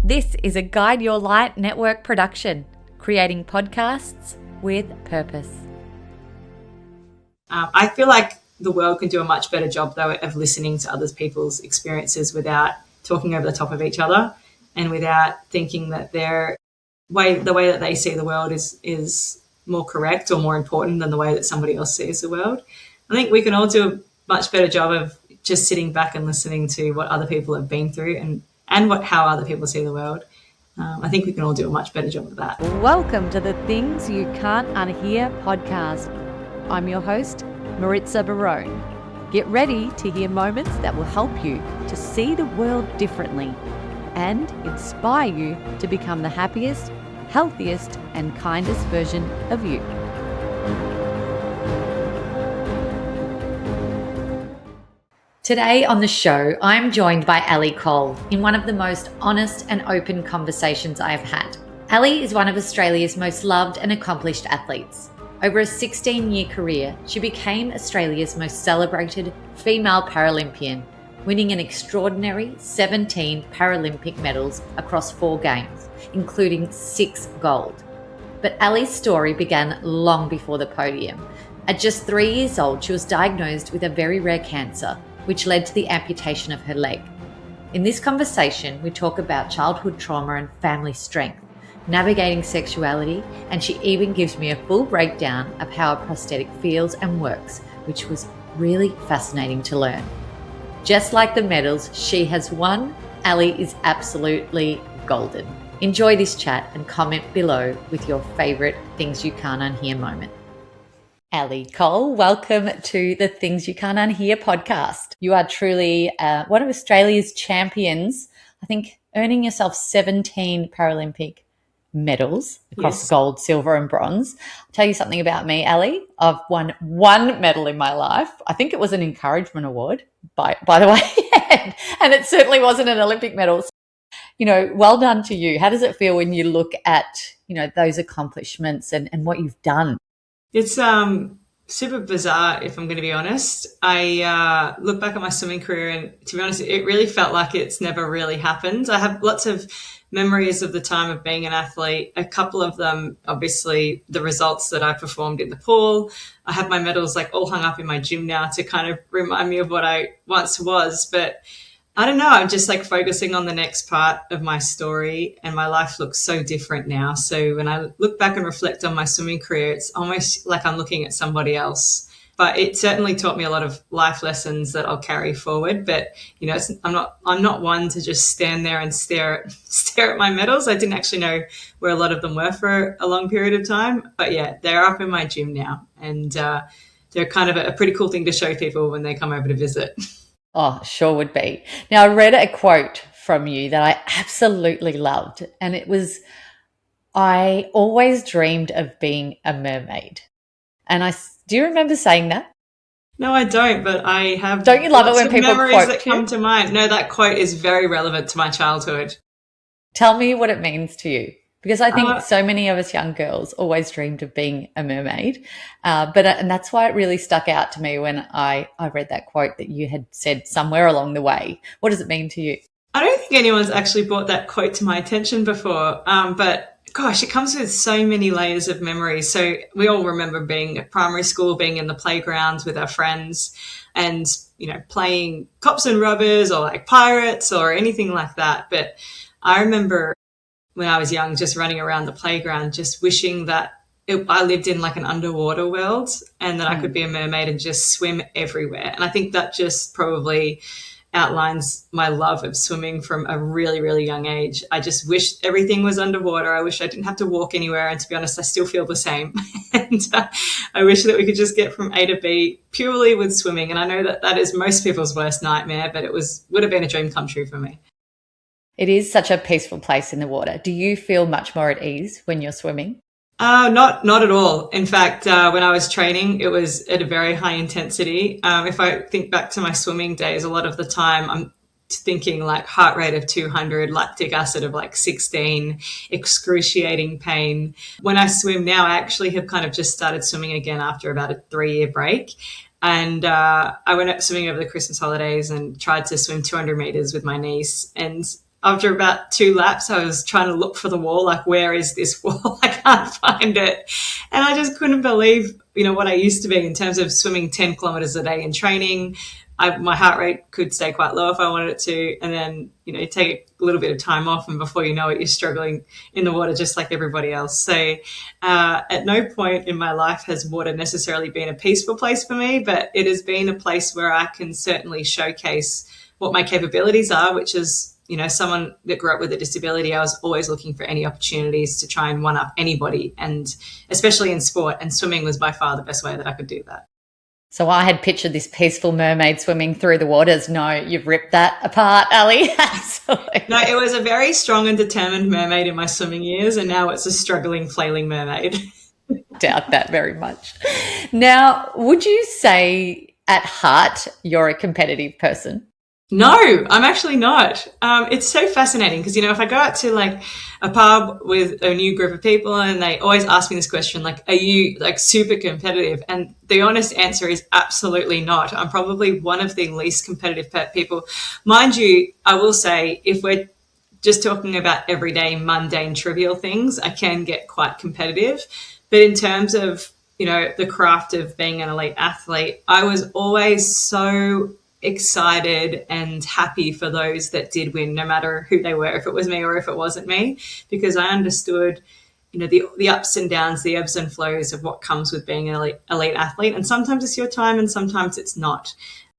This is a Guide Your Light network production, creating podcasts with purpose. I feel like the world can do a much better job, though, of listening to other people's experiences without talking over the top of each other and without thinking that the way that they see the world is more correct or more important than the way that somebody else sees the world. I think we can all do a much better job of just sitting back and listening to what other people have been through and how other people see the world. I think we can all do a much better job of that. Welcome to the Things You Can't Unhear podcast. I'm your host, Maritza Barone. Get ready to hear moments that will help you to see the world differently and inspire you to become the happiest, healthiest, and kindest version of you. Today on the show, I'm joined by Ellie Cole in one of the most honest and open conversations I've had. Ellie is one of Australia's most loved and accomplished athletes. Over a 16-year career, she became Australia's most celebrated female Paralympian, winning an extraordinary 17 Paralympic medals across 4 games, including 6 gold. But Ellie's story began long before the podium. At just 3 years old, she was diagnosed with a very rare cancer, which led to the amputation of her leg. In this conversation, we talk about childhood trauma and family strength, navigating sexuality, and she even gives me a full breakdown of how a prosthetic feels and works, which was really fascinating to learn. Just like the medals she has won, Ellie is absolutely golden. Enjoy this chat and comment below with your favourite Things You Can't Unhear moment. Ellie Cole, welcome to the Things You Can't Unhear podcast. You are truly one of Australia's champions, I think earning yourself 17 Paralympic medals across gold, silver and bronze. I'll tell you something about me, Ellie. I've won 1 medal in my life. I think it was an encouragement award, by the way, and it certainly wasn't an Olympic medal. You know, well done to you. How does it feel when you look at, those accomplishments and what you've done? It's super bizarre, if I'm going to be honest. I look back at my swimming career and, to be honest, it really felt like it's never really happened. I have lots of memories of the time of being an athlete. A couple of them, obviously, the results that I performed in the pool. I have my medals all hung up in my gym now to kind of remind me of what I once was. But I don't know, I'm just focusing on the next part of my story, and my life looks so different now. So when I look back and reflect on my swimming career, it's almost like I'm looking at somebody else. But it certainly taught me a lot of life lessons that I'll carry forward. But I'm not one to just stand there and stare at my medals. I didn't actually know where a lot of them were for a long period of time. But yeah, they're up in my gym now, and they're kind of a pretty cool thing to show people when they come over to visit. Oh, sure would be. Now, I read a quote from you that I absolutely loved, and it was, "I always dreamed of being a mermaid." And do you remember saying that? No, I don't, but I have. Don't you love it when people memories quote that come to mind? No, that quote is very relevant to my childhood. Tell me what it means to you. Because I think so many of us young girls always dreamed of being a mermaid. And that's why it really stuck out to me when I read that quote that you had said somewhere along the way. What does it mean to you? I don't think anyone's actually brought that quote to my attention before. But gosh, it comes with so many layers of memories. So we all remember being at primary school, being in the playgrounds with our friends and, playing cops and robbers or pirates or anything like that. But I remember when I was young, just running around the playground, just wishing that I lived in an underwater world and that I could be a mermaid and just swim everywhere. And I think that just probably outlines my love of swimming from a really, really young age. I just wish everything was underwater. I wish I didn't have to walk anywhere. And to be honest, I still feel the same. And I wish that we could just get from A to B purely with swimming. And I know that is most people's worst nightmare, but would have been a dream come true for me. It is such a peaceful place in the water. Do you feel much more at ease when you're swimming? Not at all. In fact, when I was training, it was at a very high intensity. If I think back to my swimming days, a lot of the time I'm thinking heart rate of 200, lactic acid of 16, excruciating pain. When I swim now, I actually have kind of just started swimming again after about a 3-year break. And I went up swimming over the Christmas holidays and tried to swim 200 meters with my niece. And after about 2 laps, I was trying to look for the wall, like, where is this wall? I can't find it. And I just couldn't believe, what I used to be in terms of swimming 10 kilometers a day in training. My heart rate could stay quite low if I wanted it to. And then, take a little bit of time off, and before you know it, you're struggling in the water just like everybody else. So at no point in my life has water necessarily been a peaceful place for me, but it has been a place where I can certainly showcase what my capabilities are, which is, someone that grew up with a disability. I was always looking for any opportunities to try and one up anybody, and especially in sport, and swimming was by far the best way that I could do that. So I had pictured this peaceful mermaid swimming through the waters. No, you've ripped that apart, Ellie. Absolutely. No, it was a very strong and determined mermaid in my swimming years, and now it's a struggling, flailing mermaid. Doubt that very much. Now, would you say at heart you're a competitive person? No, I'm actually not. It's so fascinating because, if I go out to like a pub with a new group of people and they always ask me this question, like, are you like super competitive? And the honest answer is absolutely not. I'm probably one of the least competitive people. Mind you, I will say, if we're just talking about everyday, mundane, trivial things, I can get quite competitive. But in terms of, the craft of being an elite athlete, I was always so excited and happy for those that did win, no matter who they were, if it was me or if it wasn't me, because I understood, the ups and downs, the ebbs and flows of what comes with being an elite athlete. And sometimes it's your time and sometimes it's not.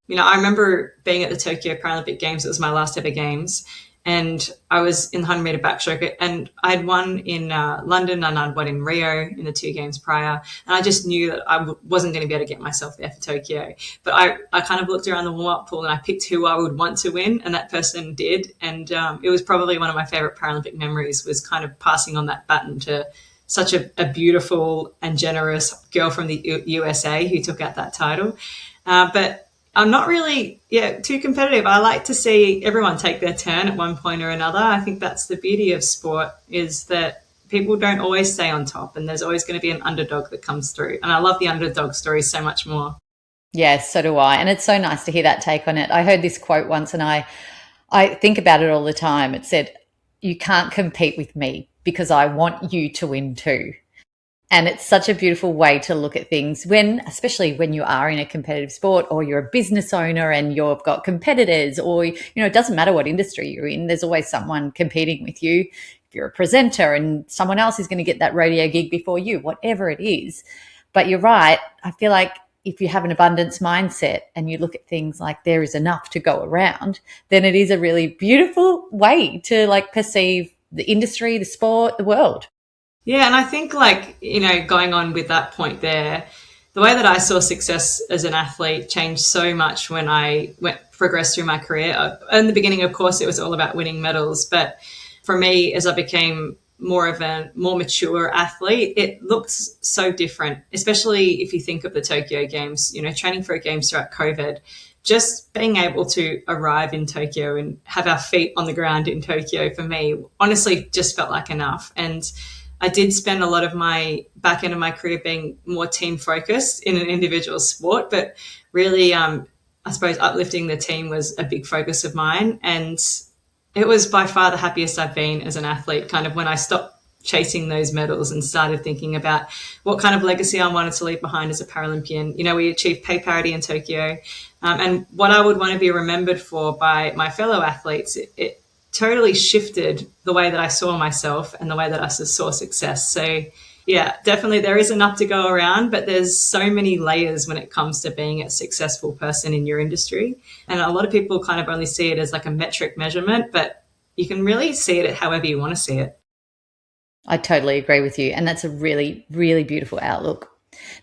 I remember being at the Tokyo Paralympic Games. It was my last ever games. And I was in the 100-meter backstroke, and I'd won in London and I'd won in Rio in the 2 games prior. And I just knew that I wasn't going to be able to get myself there for Tokyo. But I kind of looked around the warm-up pool and I picked who I would want to win, and that person did. And it was probably one of my favorite Paralympic memories, was kind of passing on that baton to such a beautiful and generous girl from the USA who took out that title. But I'm not really, too competitive. I like to see everyone take their turn at one point or another. I think that's the beauty of sport, is that people don't always stay on top, and there's always going to be an underdog that comes through. And I love the underdog stories so much more. Yes, so do I. And it's so nice to hear that take on it. I heard this quote once, and I think about it all the time. It said, "You can't compete with me because I want you to win too." And it's such a beautiful way to look at things, especially when you are in a competitive sport, or you're a business owner and you've got competitors, or, it doesn't matter what industry you're in, there's always someone competing with you. If you're a presenter and someone else is going to get that radio gig before you, whatever it is. But you're right. I feel like if you have an abundance mindset and you look at things like there is enough to go around, then it is a really beautiful way to perceive the industry, the sport, the world. Yeah, and I think going on with that point there, the way that I saw success as an athlete changed so much when I progressed through my career. In the beginning, of course, it was all about winning medals. But for me, as I became more of a more mature athlete, it looks so different, especially if you think of the Tokyo Games, training for games throughout COVID. Just being able to arrive in Tokyo and have our feet on the ground in Tokyo, for me, honestly, just felt like enough. And I did spend a lot of my back end of my career being more team focused in an individual sport, but really, I suppose uplifting the team was a big focus of mine. And it was by far the happiest I've been as an athlete, kind of when I stopped chasing those medals and started thinking about what kind of legacy I wanted to leave behind as a Paralympian. We achieved pay parity in Tokyo, and what I would want to be remembered for by my fellow athletes, it totally shifted the way that I saw myself and the way that I saw success. So yeah, definitely there is enough to go around, but there's so many layers when it comes to being a successful person in your industry. And a lot of people kind of only see it as like a metric measurement, but you can really see it however you want to see it. I totally agree with you. And that's a really, really beautiful outlook.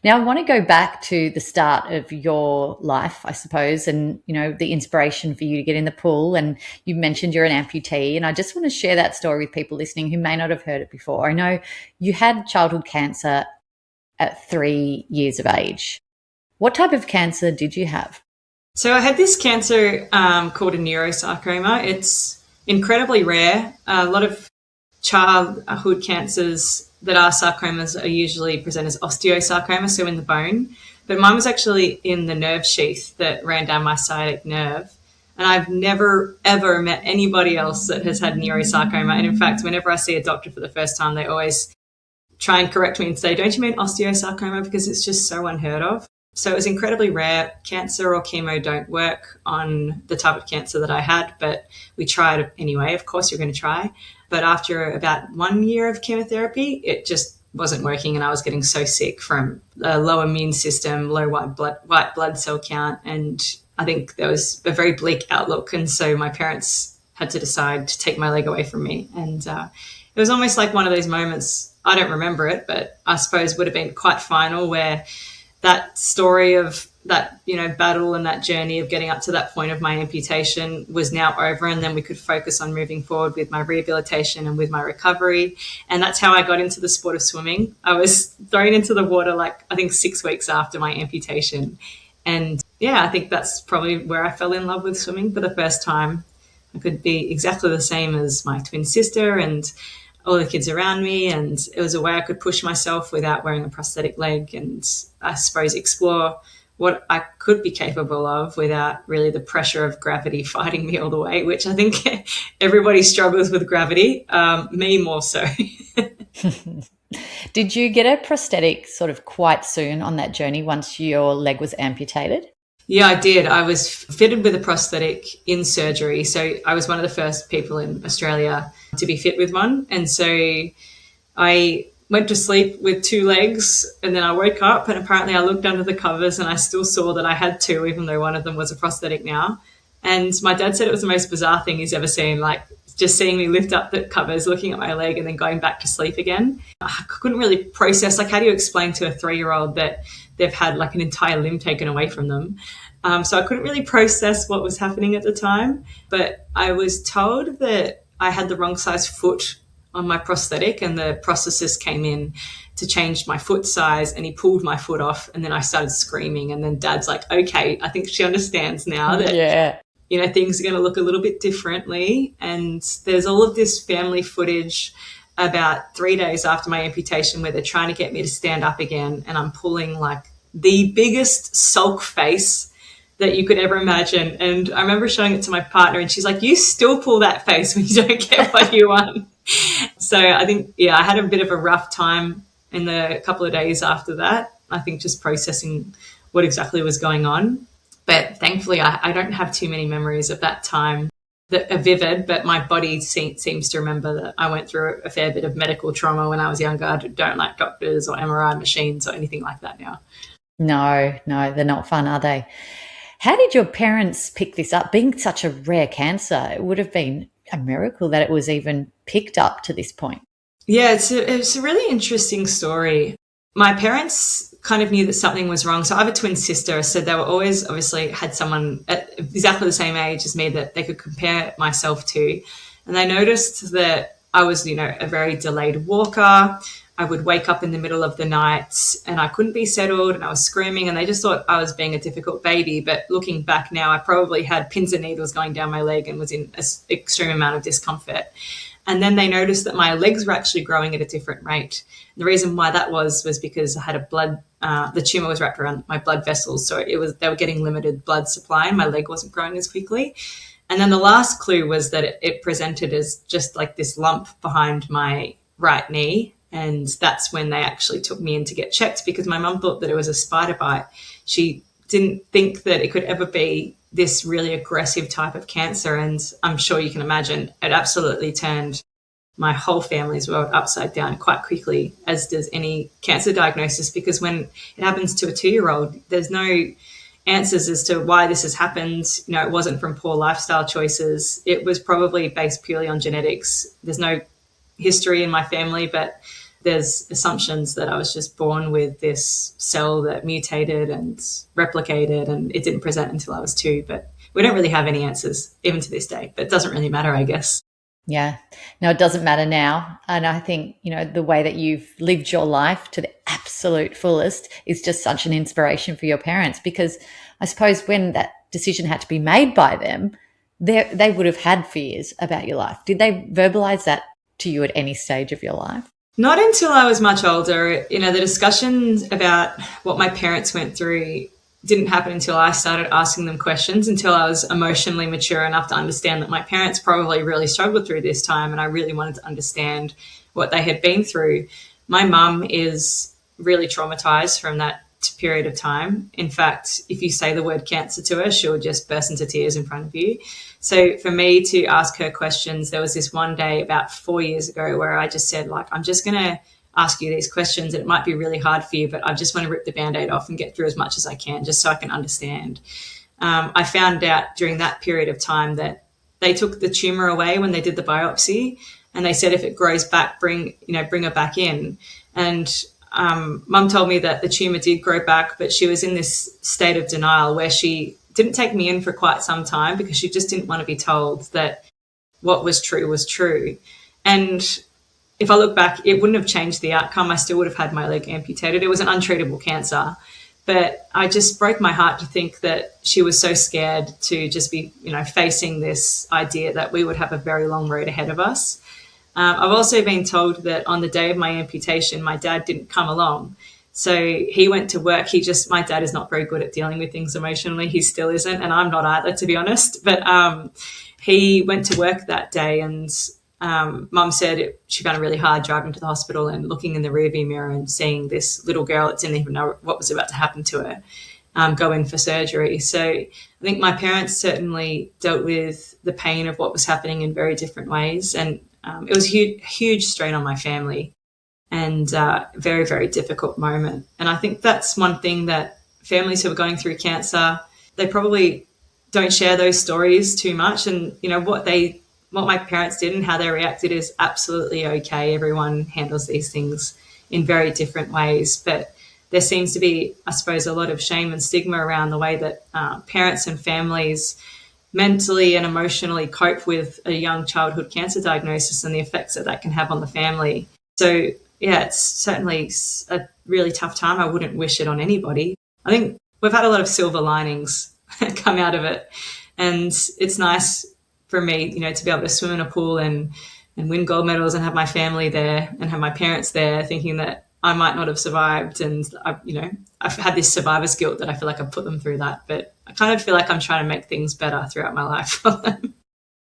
Now, I want to go back to the start of your life, I suppose, and, the inspiration for you to get in the pool. And you mentioned you're an amputee, and I just want to share that story with people listening who may not have heard it before. I know you had childhood cancer at 3 years of age. What type of cancer did you have? So I had this cancer called a neurosarcoma. It's incredibly rare. A lot of childhood cancers that are sarcomas are usually present as osteosarcoma, so in the bone. But mine was actually in the nerve sheath that ran down my sciatic nerve. And I've never, ever met anybody else that has had neurosarcoma. And in fact, whenever I see a doctor for the first time, they always try and correct me and say, don't you mean osteosarcoma? Because it's just so unheard of. So it was incredibly rare. Cancer or chemo don't work on the type of cancer that I had, but we tried anyway. Of course, you're going to try. But after about 1 year of chemotherapy, it just wasn't working, and I was getting so sick from a low immune system, low white blood cell count, and I think there was a very bleak outlook. And so my parents had to decide to take my leg away from me. And it was almost like one of those moments, I don't remember it, but I suppose would have been quite final, where that story of that, battle and that journey of getting up to that point of my amputation was now over. And then we could focus on moving forward with my rehabilitation and with my recovery. And that's how I got into the sport of swimming. I was thrown into the water, I think 6 weeks after my amputation. And yeah, I think that's probably where I fell in love with swimming for the first time. I could be exactly the same as my twin sister and all the kids around me, and it was a way I could push myself without wearing a prosthetic leg, and I suppose explore what I could be capable of without really the pressure of gravity fighting me all the way, which I think everybody struggles with gravity, me more so. Did you get a prosthetic sort of quite soon on that journey once your leg was amputated? Yeah, I did. I was fitted with a prosthetic in surgery. So I was one of the first people in Australia to be fit with one. And so I went to sleep with 2 legs, and then I woke up and apparently I looked under the covers and I still saw that I had 2, even though one of them was a prosthetic now. And my dad said it was the most bizarre thing he's ever seen, just seeing me lift up the covers, looking at my leg and then going back to sleep again. I couldn't really process, how do you explain to a 3-year-old that they've had an entire limb taken away from them? So I couldn't really process what was happening at the time, but I was told that I had the wrong size foot on my prosthetic, and the prosthetist came in to change my foot size, and he pulled my foot off, and then I started screaming. And then Dad's like, okay, I think she understands now that, things are going to look a little bit differently. And there's all of this family footage about 3 days after my amputation where they're trying to get me to stand up again, and I'm pulling the biggest sulk face that you could ever imagine. And I remember showing it to my partner, and she's like, you still pull that face when you don't get what you want. So I think, I had a bit of a rough time in the couple of days after that. I think just processing what exactly was going on. But thankfully, I don't have too many memories of that time that are vivid, but my body seems to remember that I went through a fair bit of medical trauma when I was younger. I don't like doctors or MRI machines or anything like that now. No, they're not fun, are they? How did your parents pick this up? Being such a rare cancer, it would have been a miracle that it was even picked up to this point. Yeah, it's a really interesting story. My parents kind of knew that something was wrong. So I have a twin sister, so they were always obviously had someone at exactly the same age as me that they could compare myself to. And they noticed that I was, a very delayed walker. I would wake up in the middle of the night and I couldn't be settled and I was screaming, and they just thought I was being a difficult baby. But looking back now, I probably had pins and needles going down my leg and was in an extreme amount of discomfort. And then they noticed that my legs were actually growing at a different rate. The reason why that was because I had the tumor was wrapped around my blood vessels. So they were getting limited blood supply and my leg wasn't growing as quickly. And then the last clue was that it presented as just this lump behind my right knee. And that's when they actually took me in to get checked, because my mum thought that it was a spider bite. She didn't think that it could ever be this really aggressive type of cancer. And I'm sure you can imagine it absolutely turned my whole family's world upside down quite quickly, as does any cancer diagnosis, because when it happens to a 2-year-old, there's no answers as to why this has happened. It wasn't from poor lifestyle choices. It was probably based purely on genetics. There's no history in my family, but there's assumptions that I was just born with this cell that mutated and replicated, and it didn't present until I was 2. But we don't really have any answers even to this day, but it doesn't really matter, I guess. Yeah. No, it doesn't matter now. And I think, the way that you've lived your life to the absolute fullest is just such an inspiration for your parents, because I suppose when that decision had to be made by them, they would have had fears about your life. Did they verbalize that to you at any stage of your life? Not until I was much older. The discussions about what my parents went through didn't happen until I started asking them questions, until I was emotionally mature enough to understand that my parents probably really struggled through this time, and I really wanted to understand what they had been through. My mum is really traumatized from that period of time. In fact, if you say the word cancer to her, she'll just burst into tears in front of you. So for me to ask her questions, there was this one day about 4 years ago where I just said, like, I'm just going to ask you these questions. It might be really hard for you, but I just want to rip the Band-Aid off and get through as much as I can, just so I can understand. I found out during that period of time that they took the tumor away when they did the biopsy, and they said if it grows back, bring her back in. And Mum told me that the tumor did grow back, but she was in this state of denial where she didn't take me in for quite some time because she just didn't want to be told that what was true was true. And if I look back, it wouldn't have changed the outcome. I still would have had my leg amputated. It was an untreatable cancer. But I just broke my heart to think that she was so scared to just be, facing this idea that we would have a very long road ahead of us. I've also been told that on the day of my amputation, my dad didn't come along. So he went to work. My dad is not very good at dealing with things emotionally. He still isn't, and I'm not either, to be honest. But he went to work that day, and Mum said she found it really hard driving to the hospital and looking in the rearview mirror and seeing this little girl that didn't even know what was about to happen to her go in for surgery. So I think my parents certainly dealt with the pain of what was happening in very different ways, and it was a huge strain on my family, and very, very difficult moment. And I think that's one thing that families who are going through cancer, they probably don't share those stories too much. And, what my parents did and how they reacted is absolutely okay. Everyone handles these things in very different ways. But there seems to be, I suppose, a lot of shame and stigma around the way that parents and families mentally and emotionally cope with a young childhood cancer diagnosis and the effects that can have on the family. So, yeah, it's certainly a really tough time. I wouldn't wish it on anybody. I think we've had a lot of silver linings come out of it. And it's nice for me, to be able to swim in a pool and win gold medals and have my family there and have my parents there, thinking that I might not have survived. And, I've had this survivor's guilt that I feel like I've put them through that. But I kind of feel like I'm trying to make things better throughout my life for them.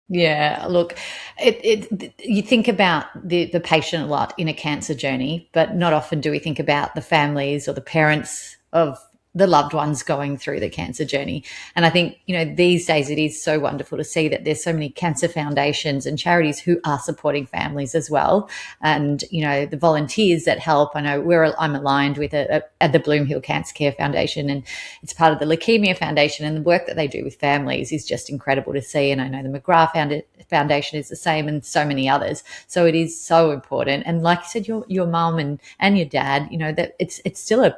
Yeah, look, you think about the patient a lot in a cancer journey, but not often do we think about the families or the parents of the loved ones going through the cancer journey. And I think, these days it is so wonderful to see that there's so many cancer foundations and charities who are supporting families as well. And, the volunteers that help, I know I'm aligned with at the Bloomhill Cancer Care Foundation, and it's part of the Leukemia Foundation, and the work that they do with families is just incredible to see. And I know the McGrath Foundation is the same, and so many others. So it is so important. And like you said, your mum and your dad, that it's still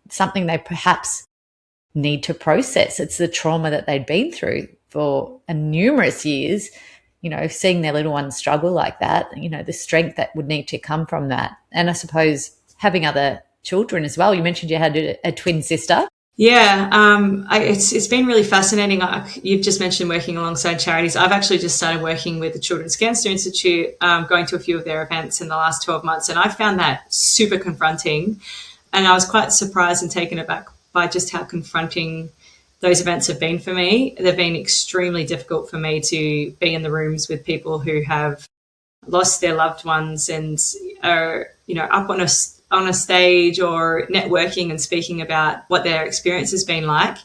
something they perhaps need to process. It's the trauma that they'd been through for numerous years, seeing their little ones struggle like that, the strength that would need to come from that. And I suppose having other children as well. You mentioned you had a twin sister. Yeah, it's been really fascinating. You've just mentioned working alongside charities. I've actually just started working with the Children's Cancer Institute, going to a few of their events in the last 12 months, and I found that super confronting. And I was quite surprised and taken aback by just how confronting those events have been for me. They've been extremely difficult for me to be in the rooms with people who have lost their loved ones and are, up on a stage or networking and speaking about what their experience has been like.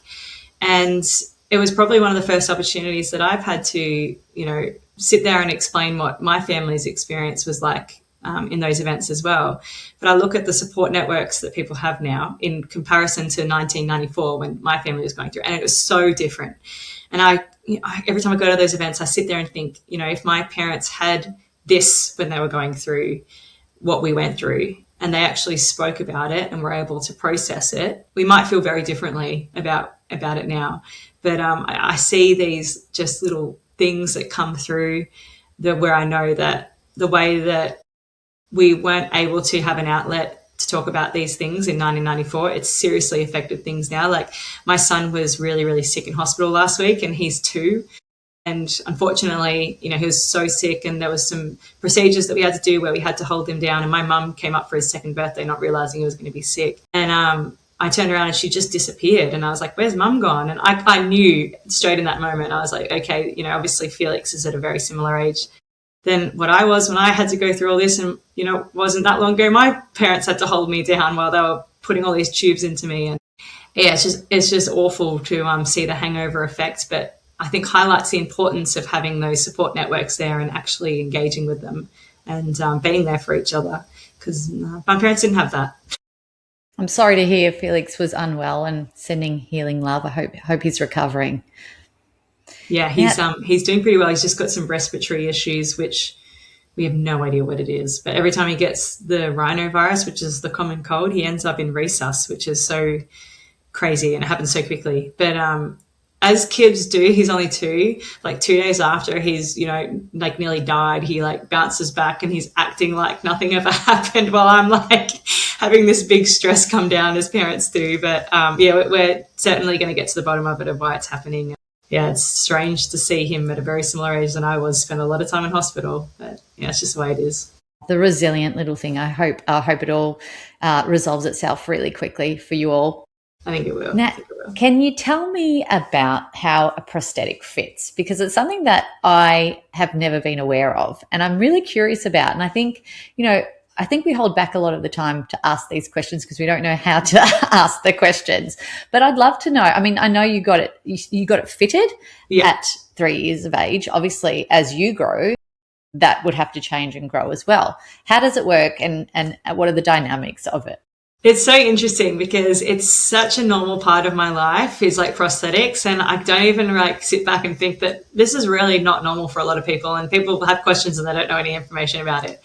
And it was probably one of the first opportunities that I've had to, sit there and explain what my family's experience was like in those events as well. But I look at the support networks that people have now in comparison to 1994 when my family was going through, and it was so different. And every time I go to those events, I sit there and think, if my parents had this when they were going through what we went through, and they actually spoke about it and were able to process it, we might feel very differently about it now. But I see these just little things that come through where I know that the way that we weren't able to have an outlet to talk about these things in 1994, it's seriously affected things now. Like my son was really, really sick in hospital last week, and he's 2. And unfortunately, he was so sick, and there was some procedures that we had to do where we had to hold him down. And my mum came up for his 2nd birthday, not realizing he was going to be sick. And I turned around and she just disappeared. And I was like, where's mum gone? And I knew straight in that moment, I was like, okay, you know, obviously Felix is at a very similar age than what I was when I had to go through all this. And, you know, wasn't that long ago, my parents had to hold me down while they were putting all these tubes into me. And yeah, it's just awful to see the hangover effect. But I think highlights the importance of having those support networks there and actually engaging with them and being there for each other, because my parents didn't have that. I'm sorry to hear Felix was unwell, and sending healing love. I hope he's recovering. Yeah, he's doing pretty well. He's just got some respiratory issues, which we have no idea what it is. But every time he gets the rhinovirus, which is the common cold, he ends up in resus, which is so crazy, and it happens so quickly. But as kids do, he's only 2. Like 2 days after he's, you know, like nearly died, he like bounces back and he's acting like nothing ever happened, while I'm like having this big stress come down, as parents do. But yeah, we're certainly going to get to the bottom of it, of why it's happening. Yeah, it's strange to see him at a very similar age than I was, spend a lot of time in hospital. But yeah, it's just the way it is. The resilient little thing. I hope it all resolves itself really quickly for you all. I think it will. Now, can you tell me about how a prosthetic fits? Because it's something that I have never been aware of, and I'm really curious about. And I think, you know, we hold back a lot of the time to ask these questions because we don't know how to ask the questions. But I'd love to know. I mean, I know you got it fitted at 3 years of age. Obviously, as you grow, that would have to change and grow as well. How does it work, and what are the dynamics of it? It's so interesting because it's such a normal part of my life, is like prosthetics. And I don't even like sit back and think that this is really not normal for a lot of people. And people have questions and they don't know any information about it.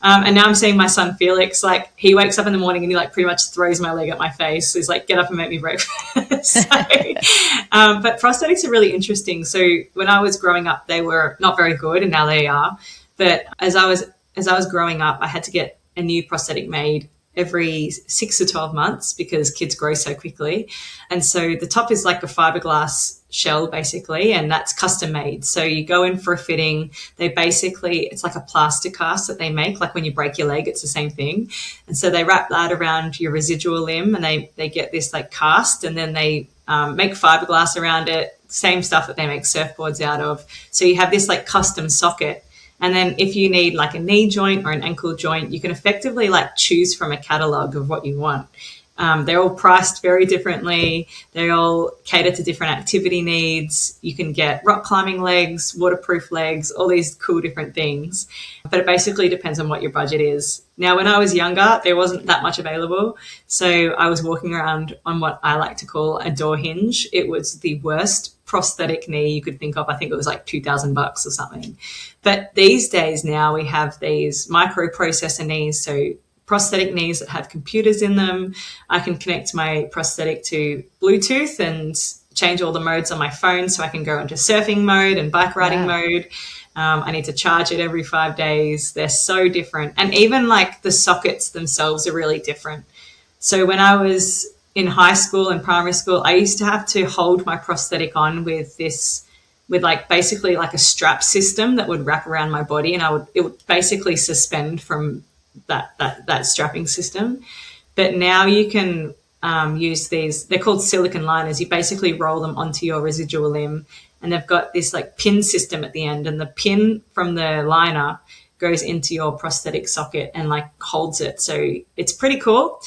And now I'm seeing my son Felix, like he wakes up in the morning and he like pretty much throws my leg at my face. He's like, get up and make me breakfast. But prosthetics are really interesting. So when I was growing up, they were not very good, and now they are. But as I was growing up, I had to get a new prosthetic made every 6 to 12 months because kids grow so quickly. And so the top is like a fiberglass shell basically, and that's custom made. So you go in for a fitting. It's like a plaster cast that they make, like when you break your leg, it's the same thing. And so they wrap that around your residual limb, and they get this like cast, and then they make fiberglass around it, same stuff that they make surfboards out of. So you have this like custom socket. And then if you need like a knee joint or an ankle joint, you can effectively like choose from a catalog of what you want. They're all priced very differently. They all cater to different activity needs. You can get rock climbing legs, waterproof legs, all these cool different things. But it basically depends on what your budget is. Now, when I was younger, there wasn't that much available. So I was walking around on what I like to call a door hinge. It was the worst prosthetic knee you could think of. I think it was like $2,000 or something. But these days now we have these microprocessor knees, so prosthetic knees that have computers in them. I can connect my prosthetic to Bluetooth and change all the modes on my phone so I can go into surfing mode and bike riding mode. I need to charge it every 5 days. They're so different. And even like the sockets themselves are really different. So when I was in high school and primary school, I used to have to hold my prosthetic on with like basically like a strap system that would wrap around my body, and it would basically suspend from that strapping system. But now you can use these, they're called silicone liners. You basically roll them onto your residual limb, and they've got this like pin system at the end, and the pin from the liner goes into your prosthetic socket and like holds it. So it's pretty cool.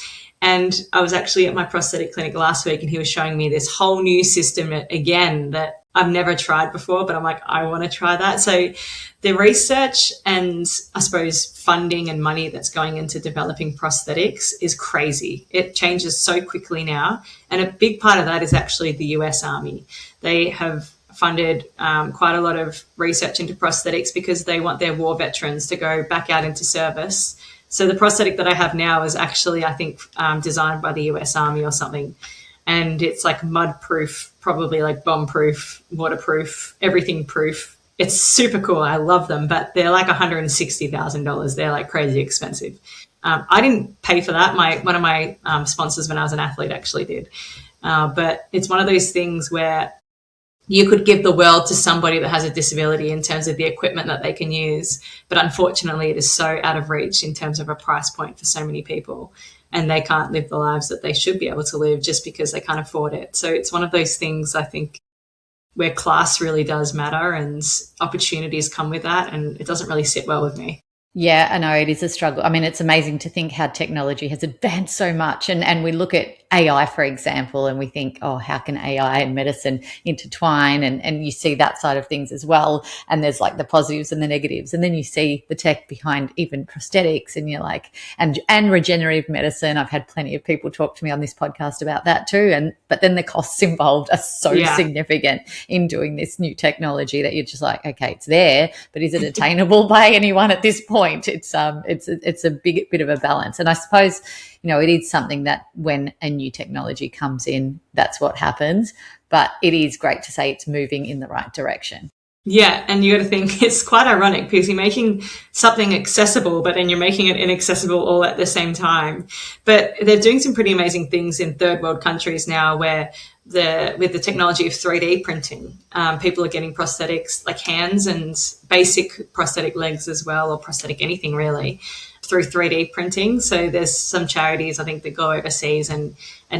And I was actually at my prosthetic clinic last week, and he was showing me this whole new system again that I've never tried before, but I'm like, I want to try that. So the research and I suppose funding and money that's going into developing prosthetics is crazy. It changes so quickly now. And a big part of that is actually the US Army. They have funded quite a lot of research into prosthetics because they want their war veterans to go back out into service. So the prosthetic that I have now is actually, I think, designed by the US Army or something. And it's like mud proof, probably like bomb proof, waterproof, everything proof. It's super cool. I love them, but they're like $160,000. They're like crazy expensive. I didn't pay for that. One of my sponsors when I was an athlete actually did. But it's one of those things where you could give the world to somebody that has a disability in terms of the equipment that they can use. But unfortunately, it is so out of reach in terms of a price point for so many people. and they can't live the lives that they should be able to live just because they can't afford it. So it's one of those things, I think, where class really does matter and opportunities come with that, and it doesn't really sit well with me. Yeah, I know it is a struggle. I mean, it's amazing to think how technology has advanced so much. And we look at AI, for example, and we think, oh, how can AI and medicine intertwine? And you see that side of things as well. And there's like the positives and the negatives. And then you see the tech behind even prosthetics, and you're like, and regenerative medicine. I've had plenty of people talk to me on this podcast about that too. But then the costs involved are so significant in doing this new technology that you're just like, okay, it's there, but is it attainable by anyone at this point? It's a bit of a balance. And I suppose, it is something that when a new technology comes in, that's what happens. But it is great to say it's moving in the right direction. Yeah, and you got to think it's quite ironic because you're making something accessible, but then you're making it inaccessible all at the same time. But they're doing some pretty amazing things in third world countries now where with the technology of 3D printing, people are getting prosthetics like hands and basic prosthetic legs as well, or prosthetic anything really, through 3D printing. So there's some charities, I think, that go overseas and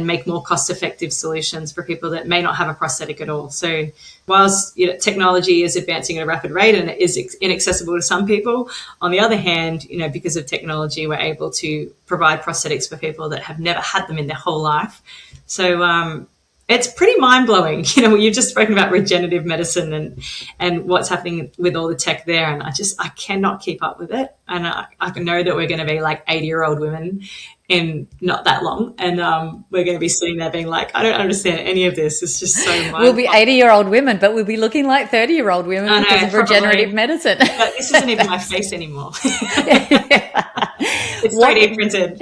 make more cost-effective solutions for people that may not have a prosthetic at all. So whilst technology is advancing at a rapid rate and it is inaccessible to some people, on the other hand, because of technology, we're able to provide prosthetics for people that have never had them in their whole life. So it's pretty mind-blowing. You've just spoken about regenerative medicine and what's happening with all the tech there, and I cannot keep up with it. And I know that we're going to be like 80-year-old women in not that long, and we're going to be sitting there being like, I don't understand any of this. It's just so much. We'll be 80-year-old women, but we'll be looking like 30-year-old women because of regenerative medicine. But this isn't even my face anymore. It's 3D printed.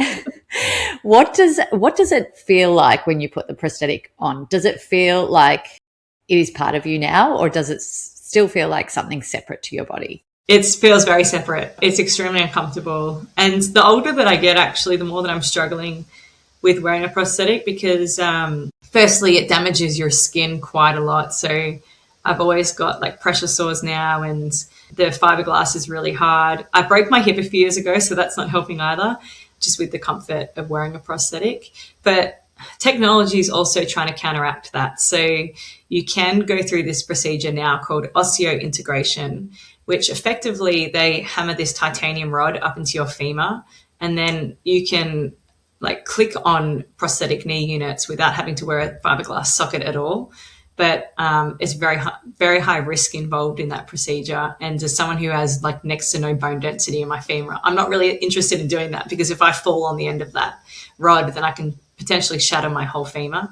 What does it feel like when you put the prosthetic on? Does it feel like it is part of you now, or does it still feel like something separate to your body? It feels very separate. It's extremely uncomfortable. And the older that I get, actually, the more that I'm struggling with wearing a prosthetic because, firstly, it damages your skin quite a lot. So I've always got like pressure sores now, and the fiberglass is really hard. I broke my hip a few years ago, so that's not helping either, just with the comfort of wearing a prosthetic. But technology is also trying to counteract that. So you can go through this procedure now called osseointegration, which effectively they hammer this titanium rod up into your femur, and then you can like click on prosthetic knee units without having to wear a fiberglass socket at all. But it's very high risk involved in that procedure. And as someone who has like next to no bone density in my femur, I'm not really interested in doing that, because if I fall on the end of that rod, then I can potentially shatter my whole femur.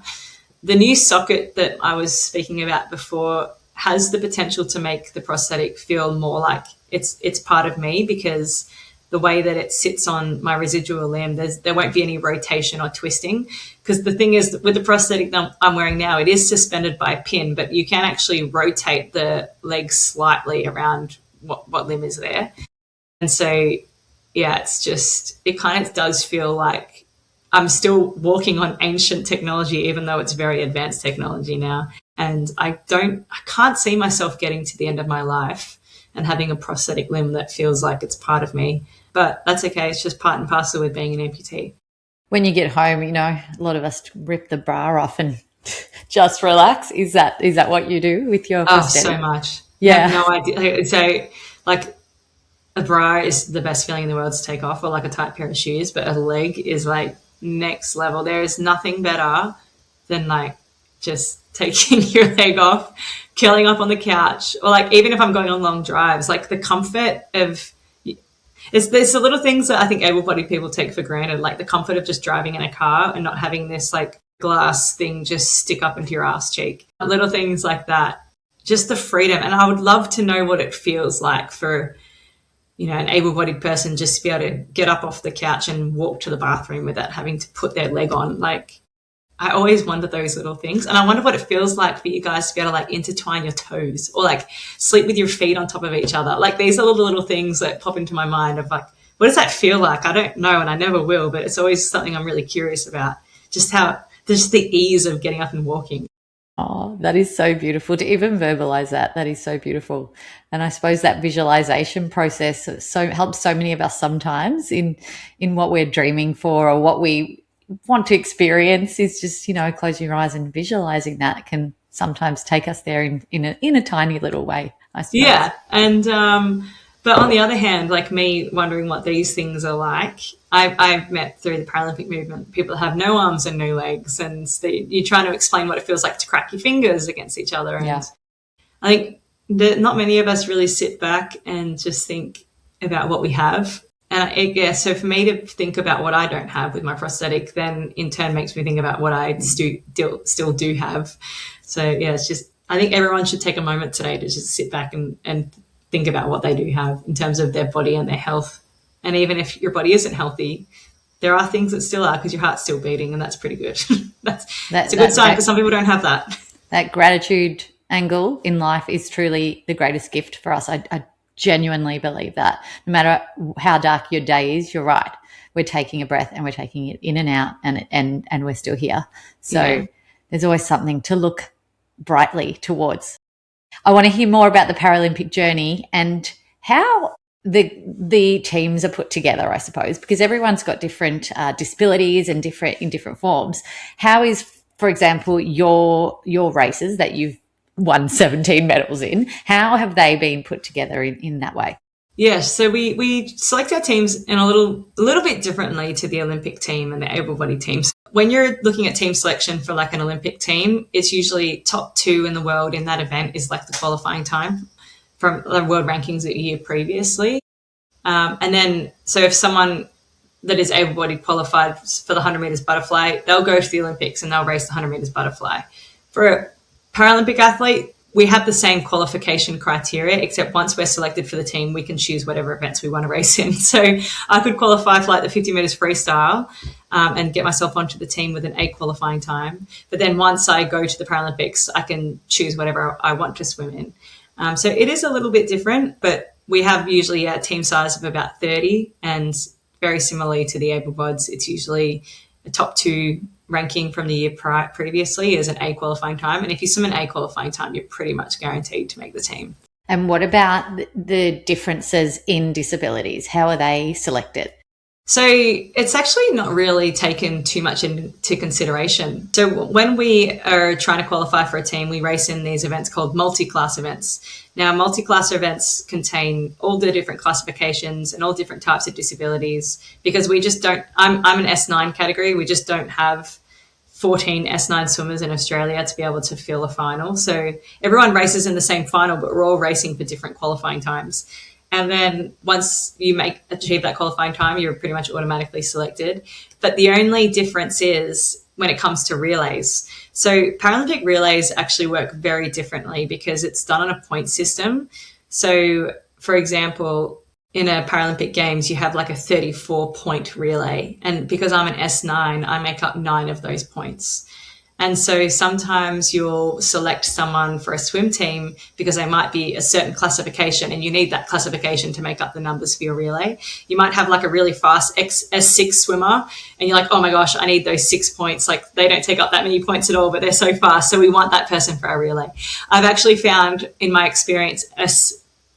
The new socket that I was speaking about before has the potential to make the prosthetic feel more like it's part of me, because the way that it sits on my residual limb, there won't be any rotation or twisting. Because the thing is, with the prosthetic that I'm wearing now, it is suspended by a pin, but you can actually rotate the legs slightly around what limb is there. And so, yeah, it kind of does feel like I'm still walking on ancient technology, even though it's very advanced technology now. And I can't see myself getting to the end of my life and having a prosthetic limb that feels like it's part of me. But that's okay. It's just part and parcel with being an amputee. When you get home, a lot of us rip the bra off and just relax. Is that what you do with your prosthetic? Oh, so much. Yeah. I have no idea. So, like, a bra is the best feeling in the world to take off, or like a tight pair of shoes, but a leg is like next level. There is nothing better than like just taking your leg off, curling up on the couch, or like even if I'm going on long drives, like the comfort of there's the little things that I think able-bodied people take for granted, like the comfort of just driving in a car and not having this like glass thing just stick up into your ass cheek. Little things like that, just the freedom. And I would love to know what it feels like for an able-bodied person just to be able to get up off the couch and walk to the bathroom without having to put their leg on. Like, I always wonder those little things. And I wonder what it feels like for you guys to be able to like intertwine your toes or like sleep with your feet on top of each other. Like, these are the little things that pop into my mind of like, what does that feel like? I don't know, and I never will, but it's always something I'm really curious about. Just the ease of getting up and walking. Oh, that is so beautiful to even verbalize that. That is so beautiful. And I suppose that visualization process so helps so many of us sometimes in what we're dreaming for or what we want to experience is just, closing your eyes and visualizing that can sometimes take us there in a tiny little way, I suppose. Yeah. And, but on the other hand, like me wondering what these things are like, I've met through the Paralympic movement people that have no arms and no legs, and you're trying to explain what it feels like to crack your fingers against each other. And I think that not many of us really sit back and just think about what we have. And so for me to think about what I don't have with my prosthetic, then in turn makes me think about what I still do have. So yeah, it's just, I think everyone should take a moment today to just sit back and think about what they do have in terms of their body and their health. And even if your body isn't healthy, there are things that still are because your heart's still beating, and that's pretty good. That's a good sign because some people don't have that. That gratitude angle in life is truly the greatest gift for us. I genuinely believe that. No matter how dark your day is, you're right. We're taking a breath and we're taking it in and out, and we're still here. So there's always something to look brightly towards. I want to hear more about the Paralympic journey and how the teams are put together, I suppose, because everyone's got different disabilities and different forms. How is, for example, your races that you've won 17 medals in, how have they been put together in that way? Yes, so we select our teams in a little bit differently to the Olympic team and the able-bodied teams. When you're looking at team selection for like an Olympic team, it's usually top 2 in the world in that event is like the qualifying time from the world rankings a year previously. And then, so if someone that is able-bodied qualified for the 100 meters butterfly, they'll go to the Olympics and they'll race the 100 meters butterfly. For a Paralympic athlete, we have the same qualification criteria, except once we're selected for the team, we can choose whatever events we want to race in. So I could qualify for like the 50 meters freestyle and get myself onto the team with an 8 qualifying time. But then once I go to the Paralympics, I can choose whatever I want to swim in. So it is a little bit different, but we have usually a team size of about 30, and very similarly to the able-bods, it's usually a top 2 ranking from the year previously is an A qualifying time. And if you swim an A qualifying time, you're pretty much guaranteed to make the team. And what about the differences in disabilities? How are they selected? So it's actually not really taken too much into consideration. So when we are trying to qualify for a team, we race in these events called multi-class events. Now, multi-class events contain all the different classifications and all different types of disabilities, because we just don't, I'm an S9 category. We just don't have 14 S9 swimmers in Australia to be able to fill a final. So everyone races in the same final, but we're all racing for different qualifying times. And then once you achieve that qualifying time, you're pretty much automatically selected. But the only difference is when it comes to relays. So Paralympic relays actually work very differently because it's done on a point system. So, for example, in a Paralympic Games, you have like a 34-point relay. And because I'm an S9, I make up 9 of those points. And so sometimes you'll select someone for a swim team because they might be a certain classification and you need that classification to make up the numbers for your relay. You might have like a really fast S6 swimmer and you're like, oh my gosh, I need those 6 points. Like they don't take up that many points at all, but they're so fast. So we want that person for our relay. I've actually found in my experience,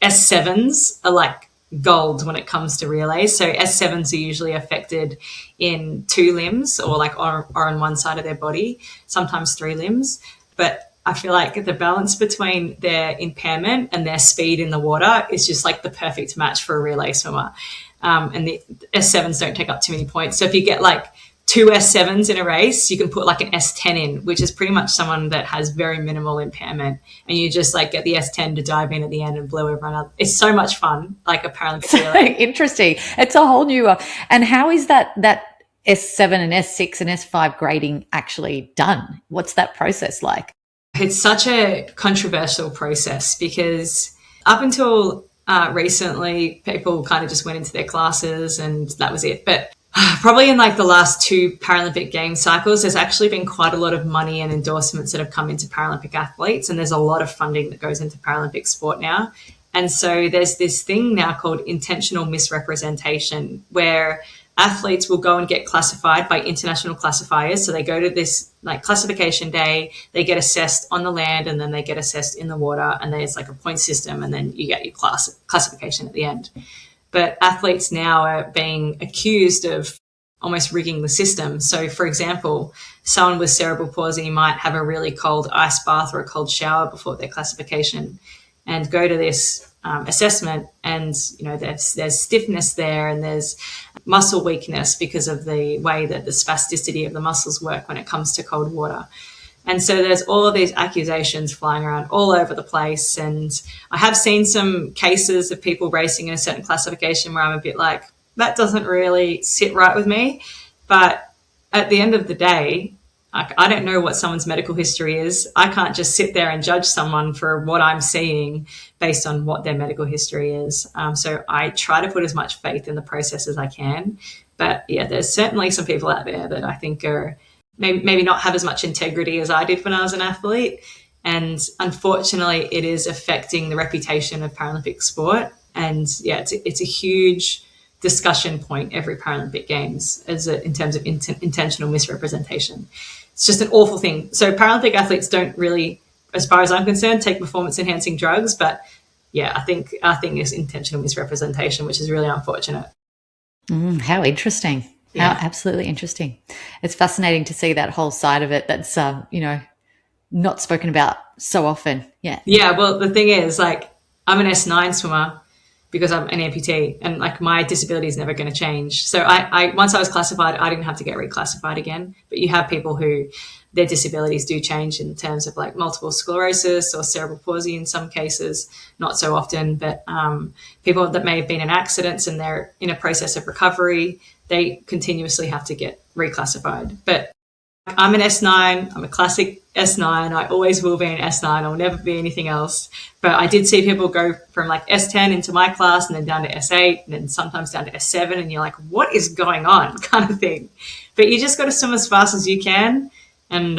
S7s are like gold when it comes to relays. So S7s are usually affected in 2 limbs or on one side of their body, sometimes 3 limbs. But I feel like the balance between their impairment and their speed in the water is just like the perfect match for a relay swimmer. And the S7s don't take up too many points. So if you get like 2 S7s in a race, you can put like an S10 in, which is pretty much someone that has very minimal impairment. And you just like get the S10 to dive in at the end and blow everyone up. It's so much fun, like a Paralympic relay. Interesting. It's a whole new, and how is that S7 and S6 and S5 grading actually done? What's that process like? It's such a controversial process because up until recently, people kind of just went into their classes and that was it. But probably in like the last 2 Paralympic Games cycles, there's actually been quite a lot of money and endorsements that have come into Paralympic athletes, and there's a lot of funding that goes into Paralympic sport now. And so there's this thing now called intentional misrepresentation, where athletes will go and get classified by international classifiers. So they go to this like classification day, they get assessed on the land, and then they get assessed in the water, and there's like a point system, and then you get your classification at the end. But athletes now are being accused of almost rigging the system. So, for example, someone with cerebral palsy might have a really cold ice bath or a cold shower before their classification and go to this assessment, and there's stiffness there, and there's muscle weakness because of the way that the spasticity of the muscles work when it comes to cold water. And so there's all of these accusations flying around all over the place. And I have seen some cases of people racing in a certain classification where I'm a bit like, that doesn't really sit right with me. But at the end of the day, I don't know what someone's medical history is. I can't just sit there and judge someone for what I'm seeing based on what their medical history is. So I try to put as much faith in the process as I can. But yeah, there's certainly some people out there that I think are maybe not have as much integrity as I did when I was an athlete. And unfortunately, it is affecting the reputation of Paralympic sport. And yeah, it's a huge discussion point every Paralympic Games in terms of intentional misrepresentation. It's just an awful thing. So Paralympic athletes don't really, as far as I'm concerned, take performance-enhancing drugs. But yeah, I think our thing is intentional misrepresentation, which is really unfortunate. How interesting. Yeah. How absolutely interesting. It's fascinating to see that whole side of it that's, not spoken about so often. Yeah. Yeah. Well, the thing is, like, I'm an S9 swimmer because I'm an amputee, and like my disability is never going to change. So I once I was classified, I didn't have to get reclassified again. But you have people who their disabilities do change in terms of like multiple sclerosis or cerebral palsy in some cases, not so often, but people that may have been in accidents and they're in a process of recovery, they continuously have to get reclassified. But I'm an S9. I'm a classic S9. I always will be an S9. I'll never be anything else. But I did see people go from like S10 into my class and then down to S8 and then sometimes down to S7. And you're like, what is going on kind of thing. But you just got to swim as fast as you can and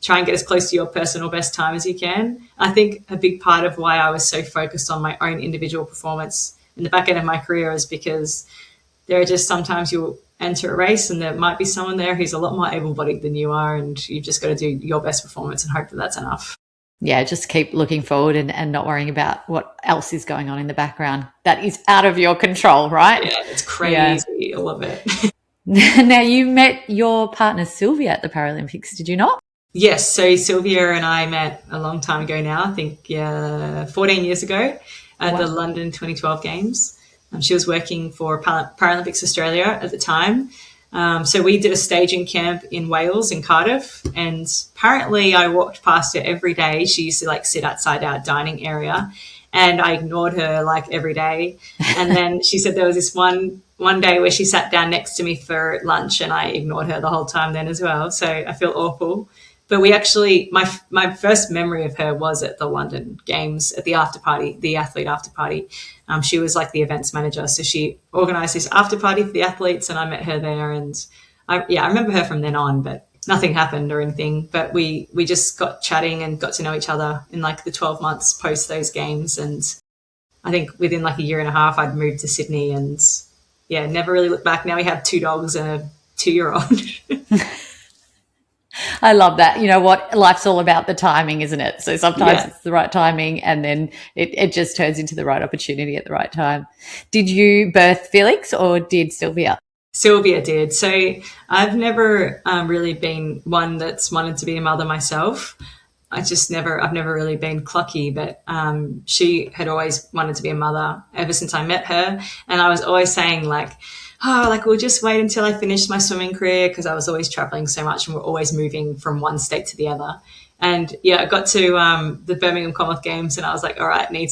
try and get as close to your personal best time as you can. I think a big part of why I was so focused on my own individual performance in the back end of my career is because there are just sometimes you'll enter a race and there might be someone there who's a lot more able-bodied than you are, and you've just got to do your best performance and hope that that's enough. Yeah, just keep looking forward and not worrying about what else is going on in the background that is out of your control, right? Yeah, it's crazy. Yeah. I love it. Now, you met your partner Sylvia at the Paralympics, did you not? Yes, so Sylvia and I met a long time ago now, I think 14 years ago at the London 2012 Games. She was working for Paralympics Australia at the time. So we did a staging camp in Wales, in Cardiff, and apparently I walked past her every day. She used to like sit outside our dining area, and I ignored her like every day. And then she said there was this one day where she sat down next to me for lunch, and I ignored her the whole time then as well. So I feel awful. But we actually, my first memory of her was at the London Games at the after party, the athlete after party. She was like the events manager. So she organised this after party for the athletes, and I met her there. And I remember her from then on, but nothing happened or anything. But we just got chatting and got to know each other in like the 12 months post those games. And I think within like a year and a half, I'd moved to Sydney, and yeah, never really looked back. Now we have 2 dogs and a 2-year-old. I love that. You know what? Life's all about the timing, isn't it? So sometimes it's the right timing, and then it just turns into the right opportunity at the right time. Did you birth Felix or did Sylvia? Sylvia did. So I've never really been one that's wanted to be a mother myself. I've never really been clucky, but she had always wanted to be a mother ever since I met her. And I was always saying we'll just wait until I finish my swimming career, because I was always traveling so much and we're always moving from one state to the other. And yeah, I got to the Birmingham Commonwealth Games and I was like, all right, I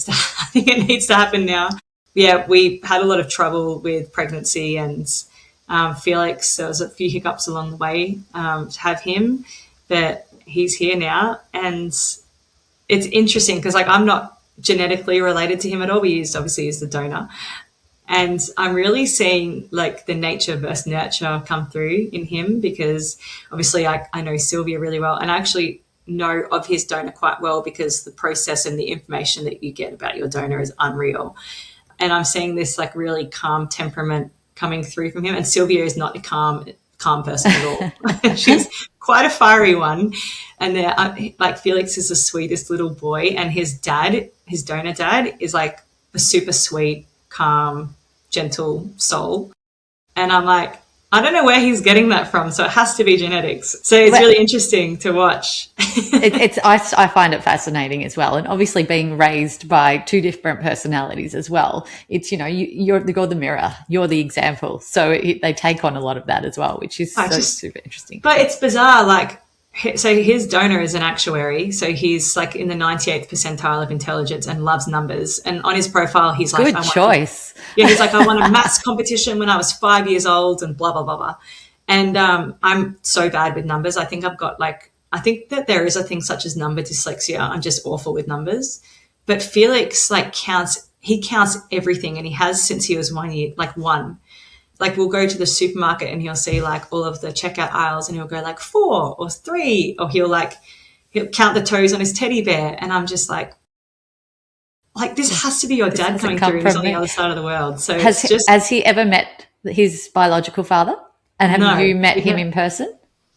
think it needs to happen now. Yeah, we had a lot of trouble with pregnancy and Felix. There was a few hiccups along the way to have him, but he's here now. And it's interesting because I'm not genetically related to him at all. We obviously is the donor. And I'm really seeing like the nature versus nurture come through in him, because obviously I know Sylvia really well, and I actually know of his donor quite well because the process and the information that you get about your donor is unreal. And I'm seeing this like really calm temperament coming through from him. And Sylvia is not a calm person at all. She's quite a fiery one. And they're like, Felix is the sweetest little boy, and his dad, his donor dad, is like a super sweet, calm, gentle soul. And I'm like, I don't know where he's getting that from, so it has to be genetics. So it's really interesting to watch. I find it fascinating as well, and obviously being raised by two different personalities as well. It's, you know, you're the mirror, you're the example, so they take on a lot of that as well, which is super interesting. But it's bizarre, like. So his donor is an actuary, so he's like in the 98th percentile of intelligence and loves numbers. And on his profile, he's like, good choice. He's like, I won a maths competition when I was 5 years old, and blah blah blah blah. And I'm so bad with numbers. I think that there is a thing such as number dyslexia. I'm just awful with numbers. But Felix counts everything, and he has since he was 1 year, one. Like, we'll go to the supermarket and he'll see like all of the checkout aisles, and he'll go like 4 or 3, or he'll count the toes on his teddy bear. And I'm just like this has to be your dad coming through. He's on the other side of the world. So has he ever met his biological father? And have you met him in person?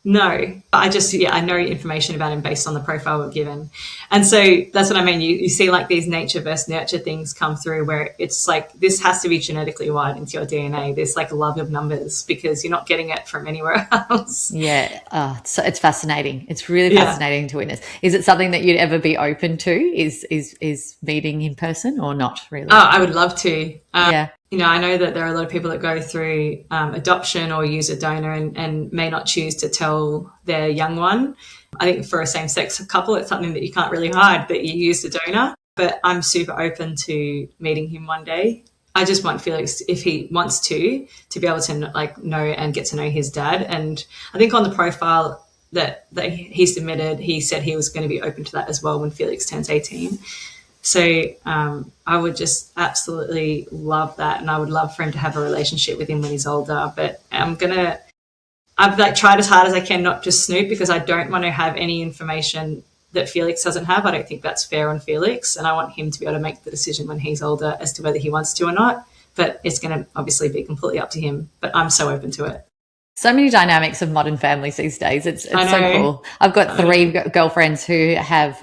No, I know information about him based on the profile we're given. And so that's what I mean. You see like these nature versus nurture things come through, where it's like, this has to be genetically wired into your DNA, this like love of numbers, because you're not getting it from anywhere else. Yeah. So it's fascinating. It's really fascinating to witness. Is it something that you'd ever be open to, is meeting in person, or not really? Oh, I would love to. Yeah. You know, I know that there are a lot of people that go through adoption or use a donor and may not choose to tell their young one. I think for a same-sex couple, it's something that you can't really hide, that you use a donor. But I'm super open to meeting him one day. I just want Felix, if he wants to be able to like know and get to know his dad. And I think on the profile that he submitted, he said he was going to be open to that as well when Felix turns 18. So I would just absolutely love that, and I would love for him to have a relationship with him when he's older. But I've tried as hard as I can not to snoop, because I don't want to have any information that Felix doesn't have. I don't think that's fair on Felix, and I want him to be able to make the decision when he's older as to whether he wants to or not. But it's going to obviously be completely up to him. But I'm so open to it. So many dynamics of modern families these days. It's so cool. I've got 3 girlfriends who have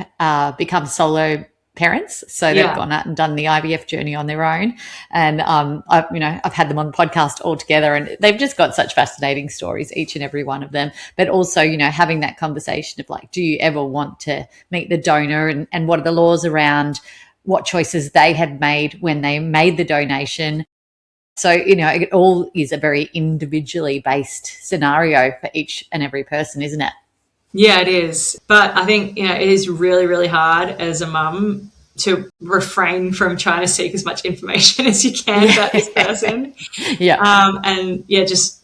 become solo parents, so they've gone out and done the IVF journey on their own, and I've had them on the podcast all together, and they've just got such fascinating stories, each and every one of them. But also, you know, having that conversation of like, do you ever want to meet the donor, and what are the laws around what choices they had made when they made the donation. So, you know, it all is a very individually based scenario for each and every person, isn't it? Yeah, it is. But I think, you know, it is really, really hard as a mum to refrain from trying to seek as much information as you can about this person. Just